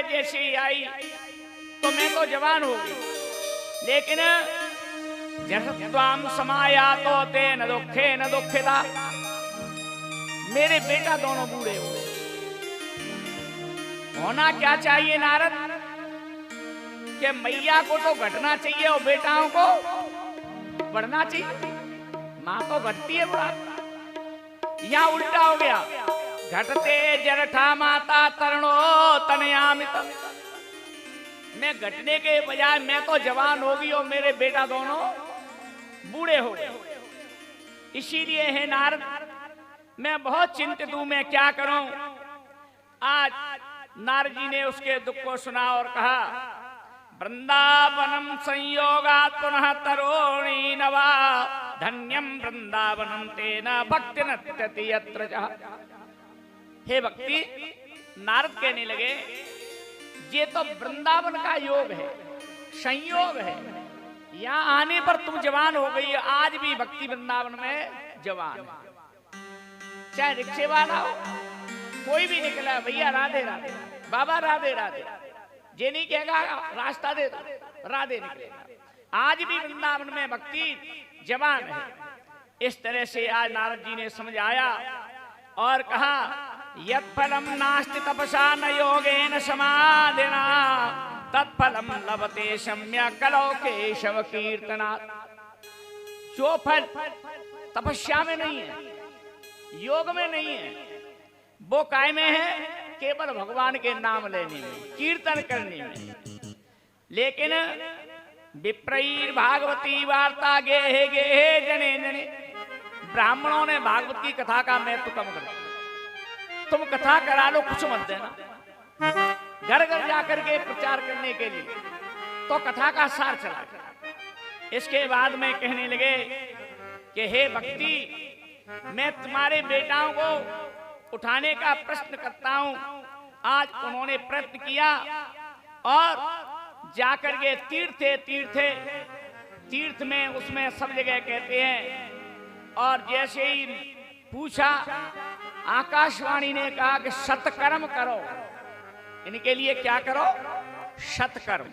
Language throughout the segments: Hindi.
जैसे ही आई तो मैं तो जवान हो गई, लेकिन जसत्वाम समाया तो ते न दुखे न दुखिता, मेरे बेटा दोनों बूढ़े हो गए। होना क्या चाहिए नारद, कि मैया को तो घटना चाहिए और बेटाओं को बढ़ना चाहिए। मां तो घटती है बुढ़ापा, यहां उल्टा हो गया। घटते जरठा माता तरणो तनयामित, मैं घटने के बजाय मैं तो जवान होगी और मेरे बेटा दोनों बूढ़े हो गए। इसीलिए है नारद, मैं बहुत चिंतित हूं, मैं क्या करूं। आज नारद जी ने उसके दुख को सुना और कहा, वृंदावनम संयोगात् पुनः तरोणी नवा, धन्यम वृंदावनम तेना भक्ति नत्यति यत्र जः। हे भक्ति, नारद कहने लगे, ये तो वृंदावन का योग है, संयोग है। यहाँ आने पर तुम जवान हो गई, आज भी भक्ति वृंदावन में जवान है। चाहे रिक्शे वाला हो, कोई भी निकला, भैया राधे राधे, बाबा राधे राधे, ये नहीं कहेगा रास्ता दे दो, राधे निकलेगा। आज भी वृंदावन में भक्ति जवान है। इस तरह से आज नारद जी ने समझाया और कहा, यत्फलम नास्ति तपसा न योगेन समाधिना, तत्फलम लभते सम्यक् कलौ केशव कीर्तनात्। जो फल तपस्या में नहीं है, योग में नहीं है, वो काय में है, केवल भगवान के नाम लेने में, कीर्तन करने में। लेकिन विप्रैर भागवती वार्ता गेहे गेहे जने जने, ब्राह्मणों ने भागवत की कथा का महत्व कम कर दिया। तुम कथा करा लो, कुछ मत देना, घर घर जाकर के प्रचार करने के लिए, तो कथा का सार चला गया। इसके बाद में कहने लगे कि हे भक्ति, मैं तुम्हारे बेटाओं को उठाने का प्रश्न करता हूं। आज उन्होंने प्रयत्न किया और जाकर के तीर्थ में, उसमें सब जगह कहते हैं। और जैसे ही पूछा, आकाशवाणी ने कहा कि सत्कर्म करो, इनके लिए क्या करो, सत्कर्म।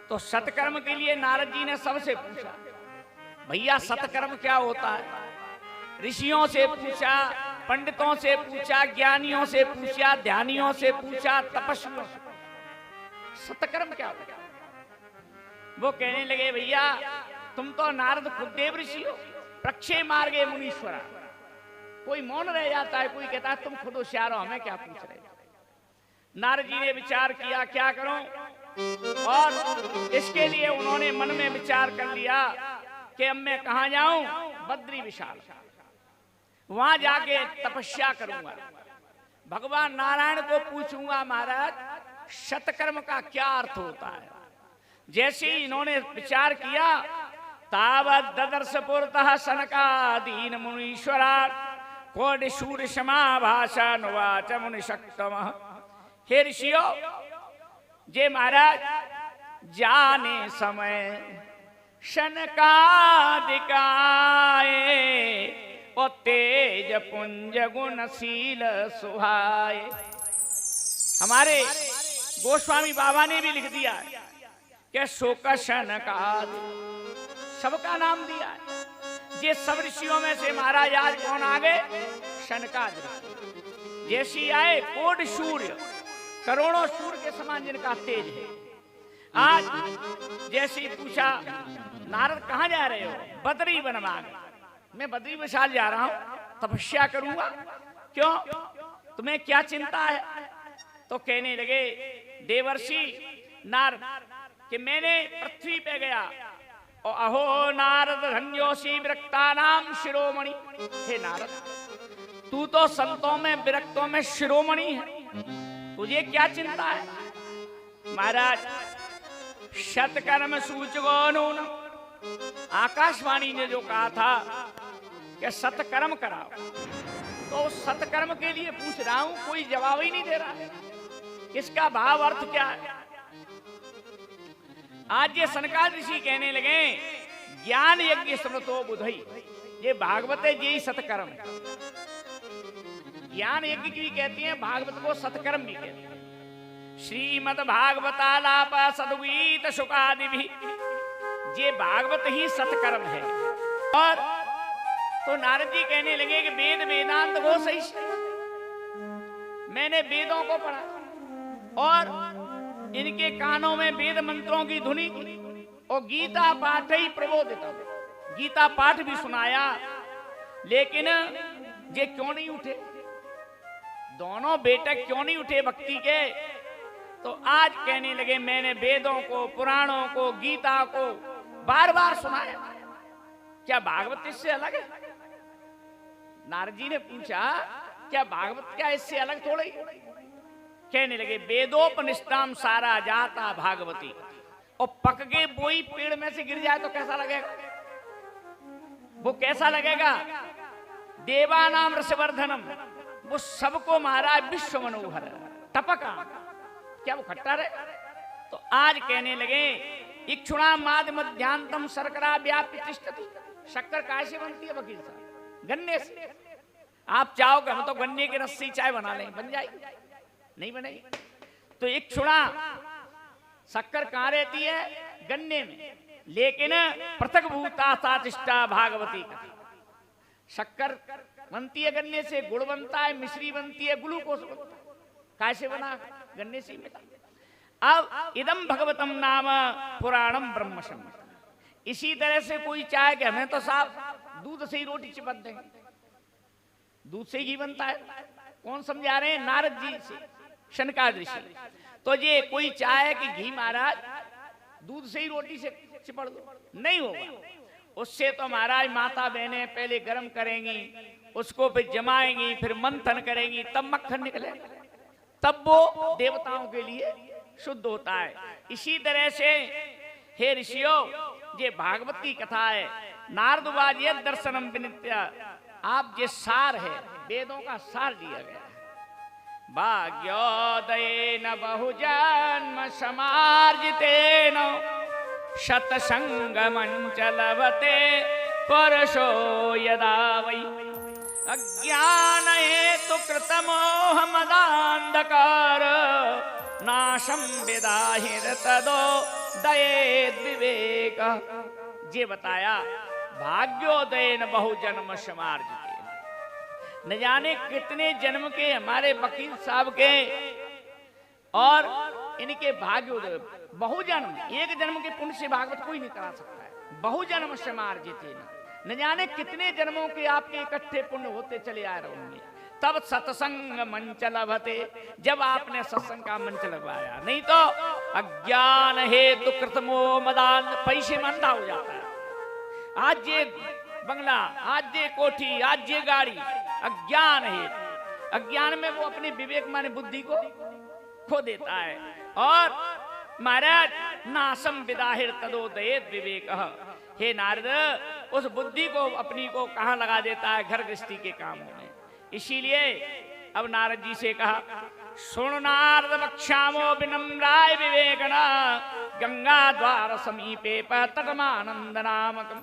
तो सत्कर्म के लिए नारद जी ने सबसे पूछा, भैया सत्कर्म क्या होता है। ऋषियों से पूछा, पंडितों से पूछा, ज्ञानियों से पूछा, ध्यानियों से पूछा, तपस्वियों से, सत्कर्म क्या होता है। वो कहने लगे, भैया तुम तो नारद खुदेव ऋषि हो, प्रक्षे मार्गे मुनीश्वरा। कोई मौन रह जाता है, कोई कहता है तुम खुद होशियार हो, हमें क्या पूछ रहे। नारद जी ने विचार किया क्या करूं, और इसके लिए उन्होंने मन में विचार कर लिया कि अब मैं कहां जाऊं, बद्री विशाल, वहां जाके तपस्या करूंगा, भगवान नारायण को पूछूंगा, महाराज सत्कर्म का क्या अर्थ होता है। जैसे ही इन्होंने विचार किया, तावत् ददर्श पुरतः सनकादीन मुनीश्वरा, कोटि सूर्य समाभाषा नुवाच मुनिशक्तमः। हे ऋषियों, जे महाराज जाने समय शनकादिकाए, ओ तेज पुंज गुणशील सुहाए। हमारे गोस्वामी बाबा ने भी लिख दिया है कि शोक शनकाद, सबका नाम दिया है। ये सब ऋषियों में से महाराज आज कौन आ गए, शनकाद ऋषि। जैसी आए कोटि सूर्य, करोड़ों सूर्य के समान जिनका तेज है। आज जैसे पूछा, नारद कहां जा रहे हो, बद्री वनमार्ग। मैं बद्री विशाल जा रहा हूं, तपस्या करूंगा। क्यों, तुम्हें क्या चिंता है। तो कहने लगे देवर्षि नारद कि मैंने पृथ्वी पे गया, और अहो नारद धन्योसी विरक्तानाम शिरोमणि। हे नारद, तू तो संतों में विरक्तों में शिरोमणि है, तुझे क्या चिंता है। महाराज सत्कर्म सूचको नून, आकाशवाणी ने जो कहा था कि सत्कर्म कराओ, तो सत्कर्म के लिए पूछ रहा हूं, कोई जवाब ही नहीं दे रहा है। इसका भाव अर्थ क्या है। आज ये सनकाद ऋषि कहने लगे, ज्ञान यज्ञ स्मृतो बुधई, ये भागवत है, यही सत्कर्म है। ज्ञान यज्ञ की कहती है, भागवत को सत्कर्म भी कहते हैं। श्रीमद भागवतालाप सद्गीत शुकादि भी, ये भागवत ही सत्कर्म है। और तो नारद जी कहने लगे कि वेद वेदांत वो सही, मैंने वेदों को पढ़ा और इनके कानों में वेद मंत्रों की धुनी और गीता पाठ ही प्रबोधित, गीता पाठ भी सुनाया, लेकिन ये क्यों नहीं उठे, दोनों बेटे क्यों नहीं उठे भक्ति के। तो आज कहने लगे मैंने वेदों को, पुराणों को, गीता को बार बार सुनाया, क्या भागवत इससे अलग है? नारद जी ने पूछा क्या भागवत क्या इससे अलग थोड़ा ही? कहने लगे वेदोपनिष्ठाम सारा जाता भागवती, और पक के बोई पेड़ में से गिर जाए तो कैसा लगेगा? वो कैसा लगेगा? देवानाम रसवर्धनम, वो सबको महाराज विश्व मनोहर टपका, क्या वो खट्टा रहे? तो आज कहने लगे इक्षुणा माद मध्यांतम शर्करा व्यापी तिष्ठति। शक्कर कैसे बनती है वकील साहब? गन्ने से। आप चाहोगे हम तो गन्ने के रस से चाय बना लें, बन जाएगी? नहीं बनेगी। तो इक्षुणा शक्कर कहाँ रहती है? गन्ने में, लेकिन पृथक भूता सातिष्ठा भागवती का। शक्कर बनती है गन्ने से, गुड़ बनता है, मिश्री बनती है, ग्लूकोज बनता है। कैसे बना? गन्ने से मिला। अब इदम भगवतम नाम पुराणम ब्रह्म संहिता। इसी तरह से कोई चाहे कि हमें तो साफ दूध से ही रोटी चिपक देंगे, दूध से ही बनता है। कौन समझा रहे हैं? नारद जी से शनकादिक ऋषि। तो ये कोई चाहे कि घी महाराज दूध से ही रोटी से चिपड़ दो, नहीं होगा। उससे तो महाराज माता बहनें पहले गर्म करेंगी, उसको फिर जमाएंगी, फिर मंथन करेंगी, तब मक्खन निकलेगा, तब वो देवताओं के लिए शुद्ध होता है। इसी तरह से हे ऋषियों, ये भागवत की कथा है। नारदवाज ये दर्शनम विनित्य, आप ये सार है, वेदों का सार दिया गया है। भाग्योदयेन बहुजन्म समार्जितेन शतसंगमं च लभते परशो यदा वै अज्ञान हेतु कृतमोह मदान्धकार नाशं विदाहि तदो दयेद विवेक। ये बताया भाग्योदयेन बहुजन्म समार्जितेन, न जाने कितने जन्म के हमारे वकील साहब के और इनके भाग्योदय, बहुजन्म, एक जन्म के पुण्य से भागवत कोई नहीं करा सकता है। बहुजन्म समार्जितेन, न जाने कितने जन्मों के आपके इकट्ठे पुण्य होते चले आ रहे होंगे। तब सत्संग मंच लभते, जब आपने सत्संग का मंच लगवाया, नहीं तो अज्ञान हेतु कृतमो मदान, पैसे में अंधा हो जाता है। आज ये बंगला, आज ये कोठी, आज ये गाड़ी, अज्ञान है। अज्ञान में वो अपनी विवेक माने बुद्धि को खो देता है। और महाराज नासम विदाहिर तदोदयेत विवेक। हे नारद, उस बुद्धि को अपनी को कहाँ लगा देता है? घर गृहस्थी के कामों में। इसीलिए अब नारद जी से कहा, सुन नारद वक्ष्यामो विनम्राय विवेकना गंगा द्वार समीपे तटमानंद नामकम।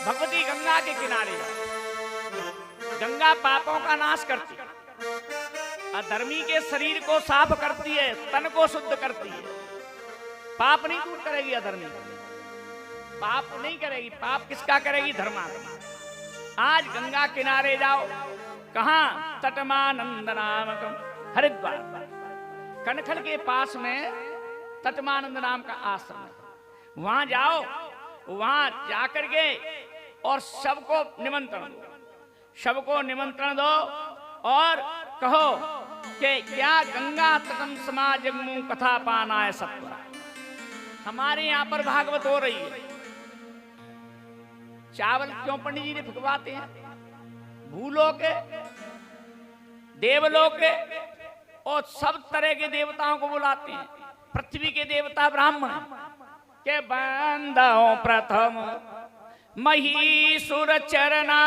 भगवती गंगा के किनारे जाओ। गंगा पापों का नाश करती है, अधर्मी के शरीर को साफ करती है, तन को शुद्ध करती है। पाप नहीं दूर करेगी अधर्मी, पाप नहीं करेगी। पाप किसका करेगी? धर्मात्मा। आज गंगा किनारे जाओ, कहां? तटमानंद नामकम, हरिद्वार, कनखल के पास में तटमानंद नाम का आश्रम है। वहां जाओ, वहां जाकर के और सबको निमंत्रण दो, सबको निमंत्रण दो और कहो कि क्या गंगा तटम समाजगमु कथा पाना है सत्वरा। हमारे यहाँ पर भागवत हो रही है। चावल क्यों पंडित जी ने फिकवाते हैं? भूलोक के, देवलोक के और सब तरह के देवताओं को बुलाते हैं। पृथ्वी के देवता ब्राह्मण के बंदो प्रथम महिषुर चरना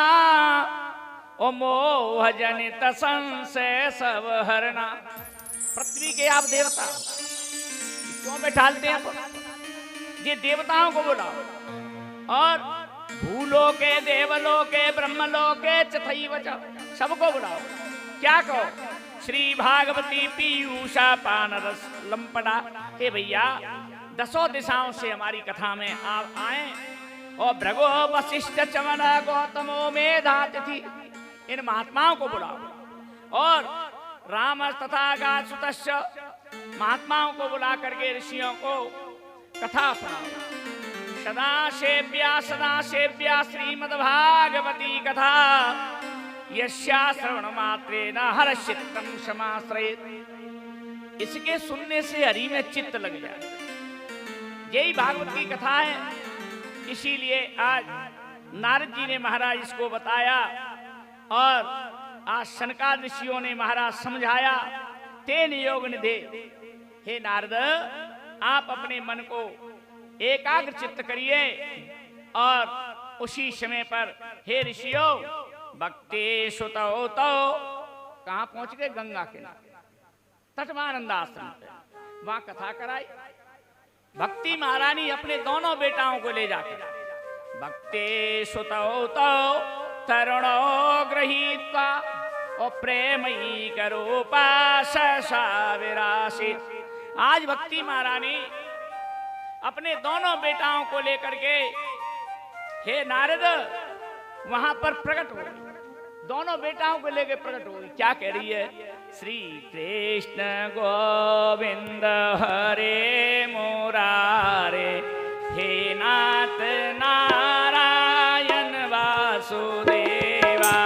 ओ मोह जनित संशय सब हरना। पृथ्वी के आप देवता क्यों बैठालते हैं? ये देवताओं को बुलाओ और भूलोके, देवलोके, ब्रह्मलोके चथैव च, सबको बुलाओ। क्या कहो? श्री भागवती पीयूषा पानरस लंपटा। हे भैया, दसों दिशाओं से हमारी कथा में आप आए और भृगु वशिष्ठ चवन गौतमो मेधातिथि, इन महात्माओं को बुलाओ और राम तथा गासुतस्य महात्माओं को बुला करके ऋषियों को कथा सुनाओ। सदा सेव्या श्रीमद्भागवती कथा यस्या श्रवण मात्रेण हर्षितं समाश्रयेत्। इसके सुनने से हरि में चित्त लग जाए, यही भागवत की कथा है। इसीलिए आज नारद जी ने महाराज इसको बताया और आज सनकादिक ऋषियों ने महाराज समझाया। तेन योग निधे, हे नारद, आप अपने मन को एकाग्र चित्त करिए और उसी समय पर हे ऋषियों भक्ति सुतो तो कहां पहुंच गए? गंगा के तटवानंद आश्रम पे, वहां कथा कराई। भक्ति महारानी अपने दोनों बेटाओं को ले जाकर भक्ति सुतो तो तरुणो गृहीत्वा और प्रेमयी करो पासा विरासित। आज भक्ति महारानी अपने दोनों बेटाओं को लेकर के हे नारद वहां पर प्रकट हो गई, दोनों बेटाओं को लेकर प्रकट हो गई। क्या कह रही है? श्री कृष्ण गोविंद हरे मुरारे, हे नाथ नारायण वासुदेवा।